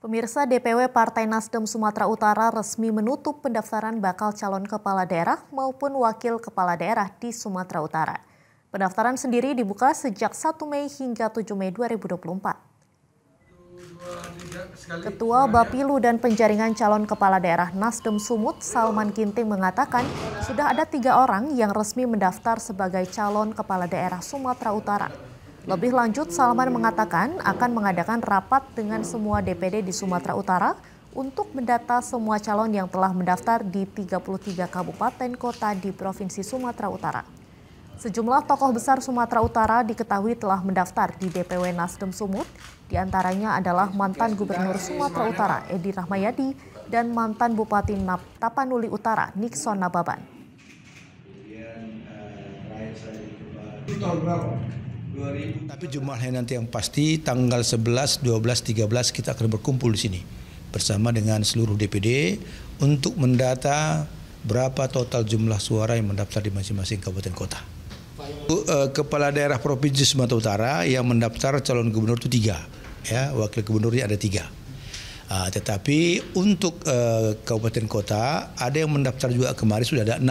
Pemirsa, DPW Partai Nasdem Sumatera Utara resmi menutup pendaftaran bakal calon kepala daerah maupun wakil kepala daerah di Sumatera Utara. Pendaftaran sendiri dibuka sejak 1 Mei hingga 7 Mei 2024. Ketua Bapilu dan Penjaringan Calon Kepala Daerah Nasdem Sumut, Salman Ginting, mengatakan sudah ada 3 orang yang resmi mendaftar sebagai calon kepala daerah Sumatera Utara. Lebih lanjut, Salman mengatakan akan mengadakan rapat dengan semua DPD di Sumatera Utara untuk mendata semua calon yang telah mendaftar di 33 kabupaten kota di Provinsi Sumatera Utara. Sejumlah tokoh besar Sumatera Utara diketahui telah mendaftar di DPW Nasdem Sumut, diantaranya adalah mantan Gubernur Sumatera Utara Edi Rahmayadi dan mantan Bupati Tapanuli Utara Nixon Nababan. Tapi jumlahnya nanti yang pasti tanggal 11, 12, 13 kita akan berkumpul di sini bersama dengan seluruh DPD untuk mendata berapa total jumlah suara yang mendaftar di masing-masing kabupaten kota. Kepala daerah Provinsi Sumatera Utara yang mendaftar calon gubernur itu 3, ya, wakil gubernurnya ada 3. Tetapi untuk kabupaten kota ada yang mendaftar juga kemarin sudah ada 6.